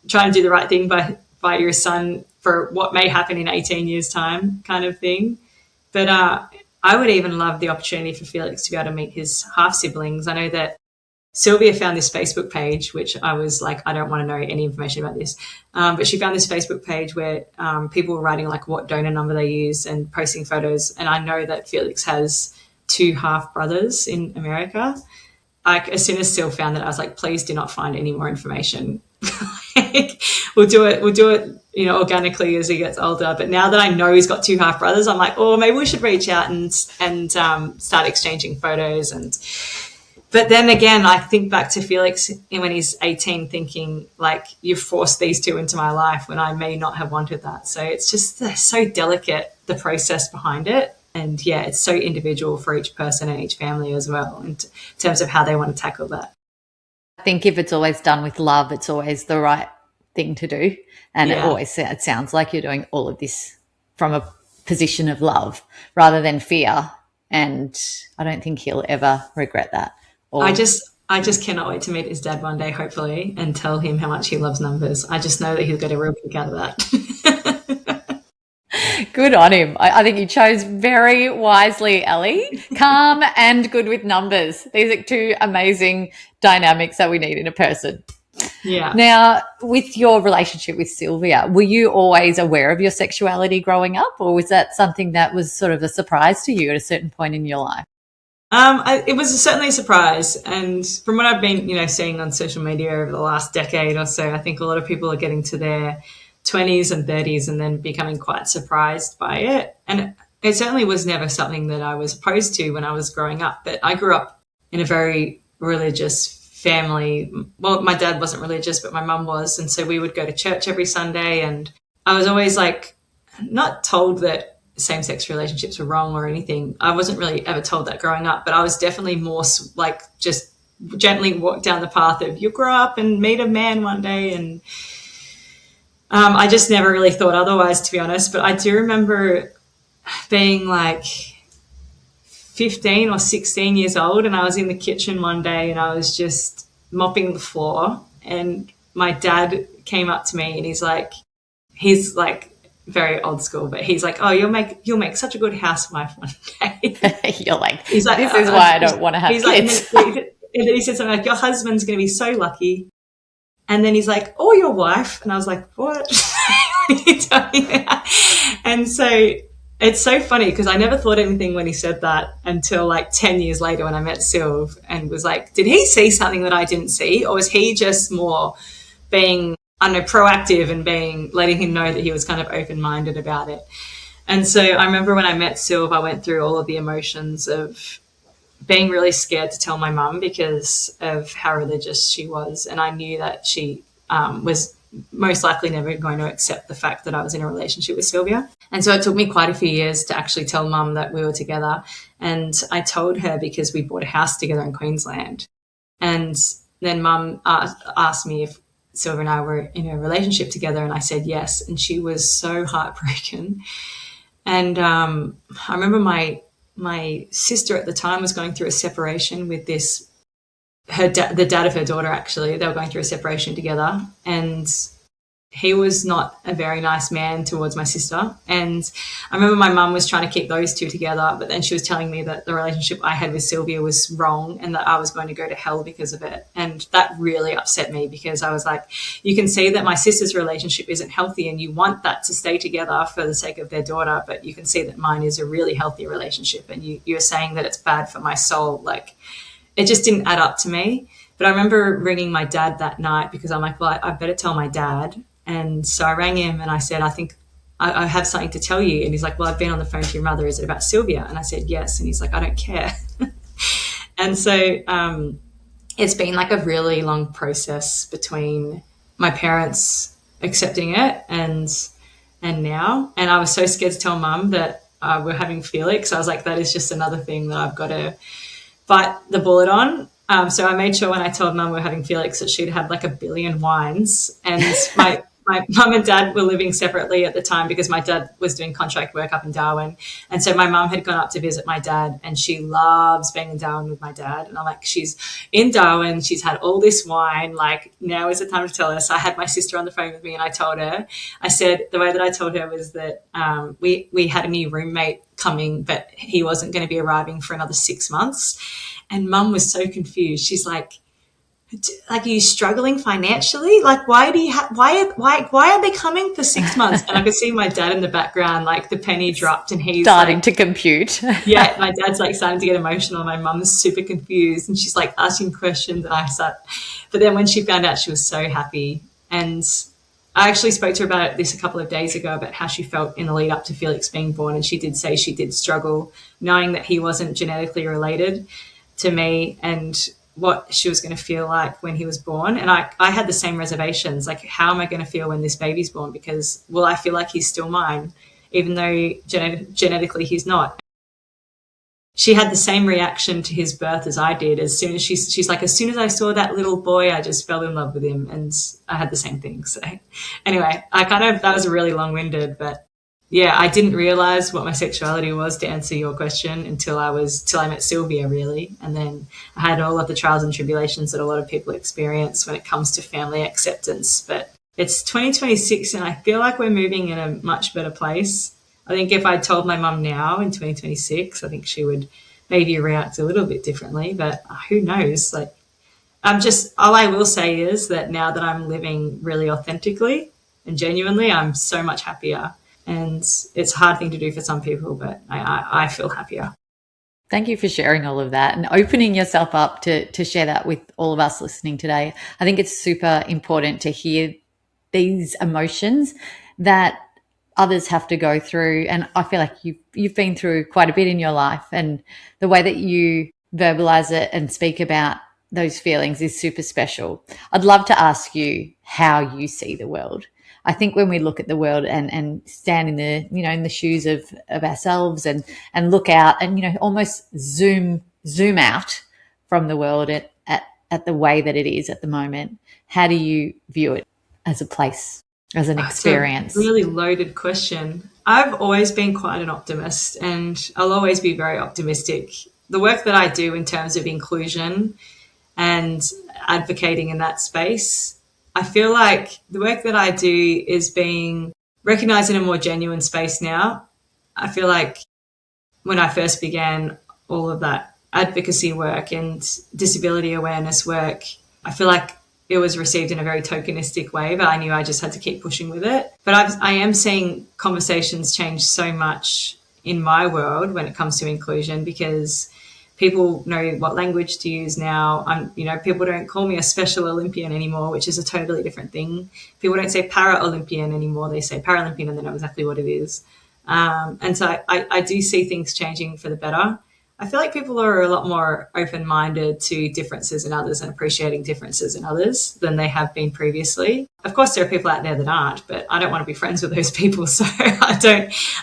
trying to do the right thing by your son for what may happen in 18 years' time, kind of thing. But I would even love the opportunity for Felix to be able to meet his half siblings. I know that Sylvia found this Facebook page, which I was like, I don't want to know any information about this. But she found this Facebook page where people were writing like what donor number they use and posting photos. And I know that Felix has 2 half brothers in America. Like, as soon as Syl found that, I was like, please do not find any more information. We'll do it, you know, organically as he gets older. But now that I know he's got 2 half brothers, I'm like, oh, maybe we should reach out and start exchanging photos. But then again, I think back to Felix when he's 18, thinking like, you've forced these 2 into my life when I may not have wanted that. So it's just so delicate, the process behind it. And yeah, it's so individual for each person and each family as well, in terms of how they want to tackle that. I think if it's always done with love, it's always the right thing to do. And it sounds like you're doing all of this from a position of love rather than fear. And I don't think he'll ever regret that. I just cannot wait to meet his dad one day, hopefully, and tell him how much he loves numbers. I just know that he'll get a real kick out of that. Good on him. I think you chose very wisely, Ellie. Calm and good with numbers. These are 2 amazing dynamics that we need in a person. Yeah. Now, with your relationship with Sylvia, were you always aware of your sexuality growing up, or was that something that was sort of a surprise to you at a certain point in your life? It was certainly a surprise, and from what I've been, seeing on social media over the last decade or so, I think a lot of people are getting to their 20s and 30s and then becoming quite surprised by it. And it certainly was never something that I was opposed to when I was growing up. But I grew up in a very religious family. Well, my dad wasn't religious, but my mum was, and so we would go to church every Sunday. And I was always like, not told that same-sex relationships were wrong or anything. I wasn't really ever told that growing up, but I was definitely more like just gently walk down the path of you'll grow up and meet a man one day. And I just never really thought otherwise, to be honest. But I do remember being like 15 or 16 years old, and I was in the kitchen one day and I was just mopping the floor, and my dad came up to me and he's like very old school, but he's like, "Oh, you'll make such a good housewife one day." You're like, he's like, "This is why I don't want to have kids." And then he said something like, "Your husband's going to be so lucky." And then he's like, "Or your wife." And I was like, "What?" What are you talking about? And so it's so funny because I never thought anything when he said that until like 10 years later when I met Sylv and was like, did he see something that I didn't see? Or was he just more being, I don't know, proactive and letting him know that he was kind of open-minded about it? And so I remember when I met Sylv, I went through all of the emotions of being really scared to tell my mum because of how religious she was. And I knew that she was most likely never going to accept the fact that I was in a relationship with Sylvia. And so it took me quite a few years to actually tell mum that we were together. And I told her because we bought a house together in Queensland. And then mum asked me if Sylvia and I were in a relationship together, and I said yes. And she was so heartbroken. And I remember my sister at the time was going through a separation with the dad of her daughter, actually. They were going through a separation together, and he was not a very nice man towards my sister. And I remember my mum was trying to keep those two together, but then she was telling me that the relationship I had with Sylvia was wrong and that I was going to go to hell because of it. And that really upset me because I was like, you can see that my sister's relationship isn't healthy and you want that to stay together for the sake of their daughter, but you can see that mine is a really healthy relationship, and you're saying that it's bad for my soul. Like, it just didn't add up to me. But I remember ringing my dad that night because I'm like, well, I better tell my dad. And so I rang him and I said, I think I have something to tell you. And he's like, well, I've been on the phone to your mother. Is it about Sylvia? And I said, yes. And he's like, I don't care. And so it's been like a really long process between my parents accepting it and now. And I was so scared to tell mum that we're having Felix. I was like, that is just another thing that I've got to bite the bullet on. So I made sure when I told mum we're having Felix that she'd had like a billion wines. And my mum and dad were living separately at the time because my dad was doing contract work up in Darwin. And so my mum had gone up to visit my dad, and she loves being in Darwin with my dad. And I'm like, she's in Darwin, she's had all this wine, like now is the time to tell her. So I had my sister on the phone with me and I told her, I said, the way that I told her was that we had a new roommate coming, but he wasn't going to be arriving for another 6 months. And mum was so confused. She's like, are you struggling financially? Like, why are they coming for 6 months? And I could see my dad in the background, like the penny dropped, and he's starting to compute. Yeah, my dad's like starting to get emotional. My mum's super confused, and she's like asking questions. And but then when she found out, she was so happy. And I actually spoke to her about this a couple of days ago, about how she felt in the lead up to Felix being born. And she did say she did struggle knowing that he wasn't genetically related to me, and what she was going to feel like when he was born. And I had the same reservations, like, how am I going to feel when this baby's born? Because will I feel like he's still mine, even though genetically he's not? She had the same reaction to his birth as I did. As soon as she's like, as soon as I saw that little boy, I just fell in love with him. And I had the same thing. So anyway, that was really long-winded, but yeah, I didn't realize what my sexuality was, to answer your question, until I met Sylvia, really. And then I had all of the trials and tribulations that a lot of people experience when it comes to family acceptance. But it's 2026 and I feel like we're moving in a much better place. I think if I told my mum now in 2026, I think she would maybe react a little bit differently, but who knows? Like, all I will say is that now that I'm living really authentically and genuinely, I'm so much happier. And it's a hard thing to do for some people, but I feel happier. Thank you for sharing all of that and opening yourself up to share that with all of us listening today. I think it's super important to hear these emotions that others have to go through. And I feel like you've been through quite a bit in your life, and the way that you verbalize it and speak about those feelings is super special. I'd love to ask you how you see the world. I think when we look at the world and stand in the, in the shoes of ourselves and look out and, almost zoom out from the world at the way that it is at the moment, how do you view it as a place, as an experience? It's a really loaded question. I've always been quite an optimist, and I'll always be very optimistic. The work that I do in terms of inclusion and advocating in that space, I feel like the work that I do is being recognized in a more genuine space now. I feel like when I first began all of that advocacy work and disability awareness work, I feel like it was received in a very tokenistic way, but I knew I just had to keep pushing with it. But I am seeing conversations change so much in my world when it comes to inclusion, because people know what language to use now. People don't call me a Special Olympian anymore, which is a totally different thing. People don't say Paralympian anymore. They say Paralympian, and they know exactly what it is. And so I do see things changing for the better. I feel like people are a lot more open-minded to differences in others and appreciating differences in others than they have been previously. Of course, there are people out there that aren't, but I don't want to be friends with those people, so I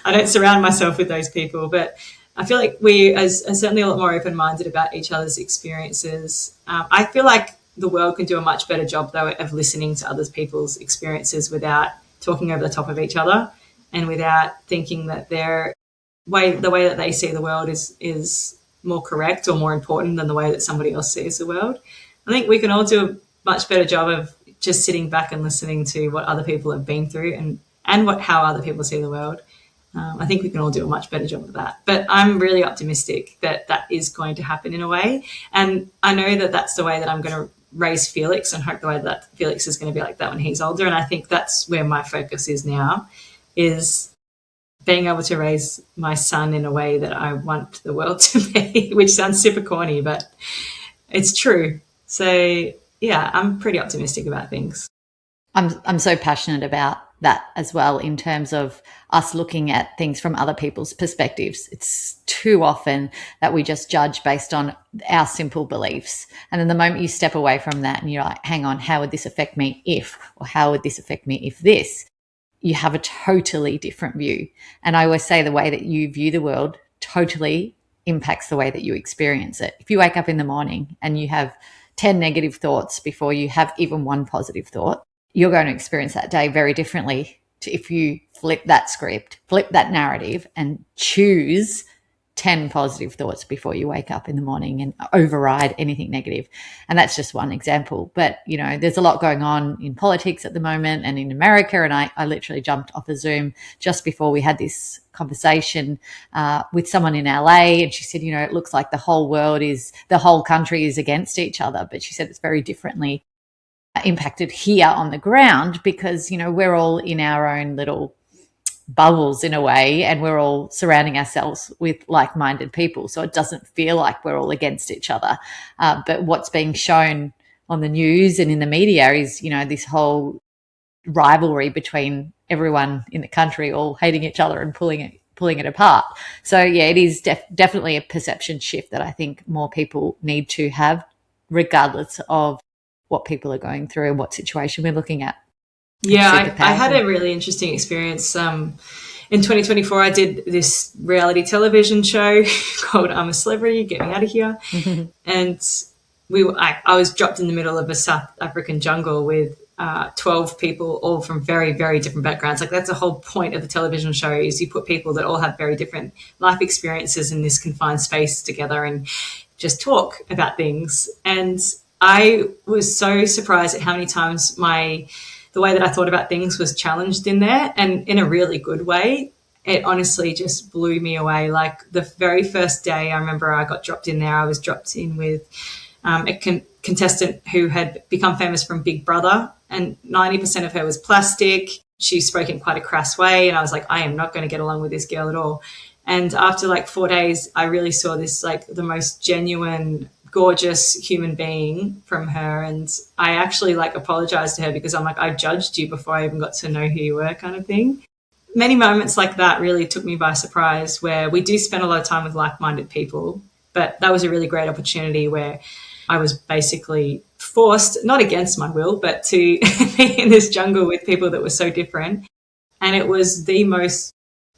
don't surround myself with those people. But I feel like we are certainly a lot more open-minded about each other's experiences. I feel like the world can do a much better job, though, of listening to other people's experiences without talking over the top of each other and without thinking that the way that they see the world is more correct or more important than the way that somebody else sees the world. I think we can all do a much better job of just sitting back and listening to what other people have been through and how other people see the world. I think we can all do a much better job of that. But I'm really optimistic that that is going to happen in a way. And I know that that's the way that I'm going to raise Felix, and hope the way that Felix is going to be like that when he's older. And I think that's where my focus is now, is being able to raise my son in a way that I want the world to be, which sounds super corny, but it's true. So, yeah, I'm pretty optimistic about things. I'm so passionate about that as well, in terms of us looking at things from other people's perspectives. It's too often that we just judge based on our simple beliefs. And then the moment you step away from that and you're like, hang on, how would this affect me if, or how would this affect me if this? You have a totally different view. And I always say the way that you view the world totally impacts the way that you experience it. If you wake up in the morning and you have 10 negative thoughts before you have even one positive thought, you're going to experience that day very differently to if you flip that script, flip that narrative, and choose 10 positive thoughts before you wake up in the morning and override anything negative. And that's just one example. But, there's a lot going on in politics at the moment and in America. And I literally jumped off a Zoom just before we had this conversation with someone in LA. And she said, it looks like the whole country is against each other. But she said it's very differently impacted here on the ground, because we're all in our own little bubbles in a way, and we're all surrounding ourselves with like-minded people, so it doesn't feel like we're all against each other. But what's being shown on the news and in the media is this whole rivalry between everyone in the country all hating each other and pulling it apart. So yeah, it is definitely a perception shift that I think more people need to have, regardless of what people are going through and what situation we're looking at. Yeah, I had a really interesting experience. In 2024, I did this reality television show called I'm a Celebrity, Get Me Out of Here. And I was dropped in the middle of a South African jungle with 12 people, all from very, very different backgrounds. Like, that's the whole point of the television show, is you put people that all have very different life experiences in this confined space together and just talk about things. And I was so surprised at how many times the way that I thought about things was challenged in there, and in a really good way. It honestly just blew me away. Like, the very first day I remember I got dropped in there, I was dropped in with a contestant who had become famous from Big Brother, and 90% of her was plastic. She spoke in quite a crass way, and I was like, I am not going to get along with this girl at all. And after like 4 days, I really saw this like the most genuine, gorgeous human being from her. And I actually like apologized to her because I'm like, I judged you before I even got to know who you were, kind of thing. Many moments like that really took me by surprise, where we do spend a lot of time with like-minded people. But that was a really great opportunity where I was basically forced, not against my will, but to be in this jungle with people that were so different. And it was the most,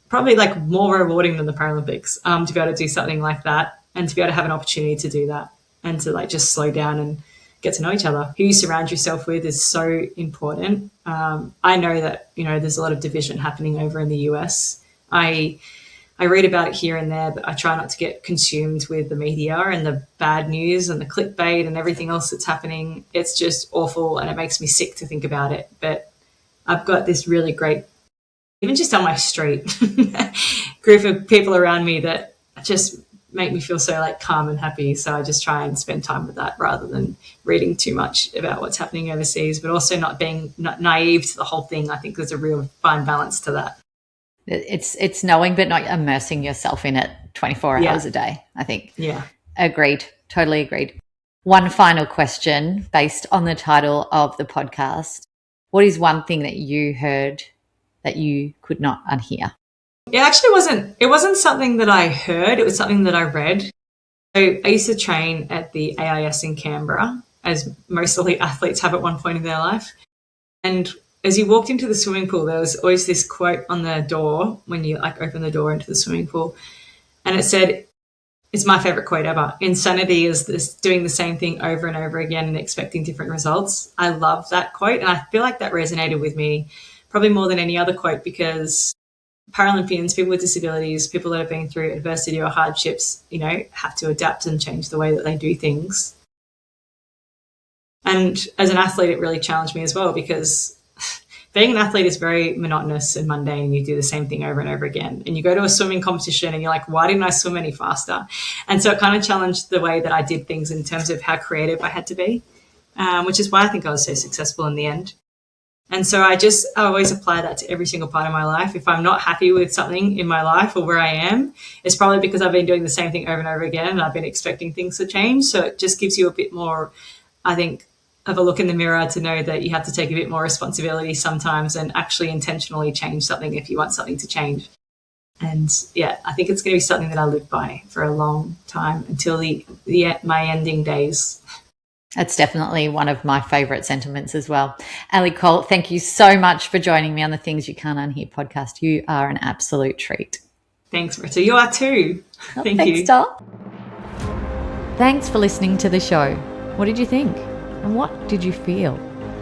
probably like more rewarding than the Paralympics, to be able to do something like that and to be able to have an opportunity to do that and to like just slow down and get to know each other. Who you surround yourself with is so important. I know that, there's a lot of division happening over in the US. I read about it here and there, but I try not to get consumed with the media and the bad news and the clickbait and everything else that's happening. It's just awful and it makes me sick to think about it. But I've got this really great, even just on my street, group of people around me that just make me feel so like calm and happy. So I just try and spend time with that rather than reading too much about what's happening overseas, but also not being naive to the whole thing. I think there's a real fine balance to that. It's knowing but not immersing yourself in it 24 hours a day, I think. Yeah. Agreed. Totally agreed. One final question based on the title of the podcast. What is one thing that you heard that you could not unhear? It actually wasn't something that I heard. It was something that I read. So I used to train at the AIS in Canberra, as most elite athletes have at one point in their life. And as you walked into the swimming pool, there was always this quote on the door when you like open the door into the swimming pool. And it said, it's my favorite quote ever. Insanity is this doing the same thing over and over again and expecting different results. I love that quote. And I feel like that resonated with me probably more than any other quote, because Paralympians, people with disabilities, people that have been through adversity or hardships, have to adapt and change the way that they do things. And as an athlete, it really challenged me as well, because being an athlete is very monotonous and mundane. You do the same thing over and over again. And you go to a swimming competition and you're like, why didn't I swim any faster? And so it kind of challenged the way that I did things in terms of how creative I had to be, which is why I think I was so successful in the end. And so I always apply that to every single part of my life. If I'm not happy with something in my life or where I am, it's probably because I've been doing the same thing over and over again and I've been expecting things to change. So it just gives you a bit more, I think, of a look in the mirror to know that you have to take a bit more responsibility sometimes and actually intentionally change something if you want something to change. And yeah, I think it's going to be something that I live by for a long time until my ending days. That's definitely one of my favourite sentiments as well. Ellie Cole, thank you so much for joining me on the Things You Can't Unhear podcast. You are an absolute treat. Thanks, Rita. You are too. Thank you. Thanks, doll. Thanks for listening to the show. What did you think? And what did you feel?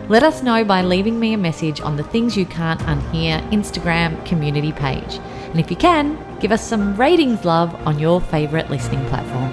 Let us know by leaving me a message on the Things You Can't Unhear Instagram community page. And if you can, give us some ratings love on your favourite listening platform.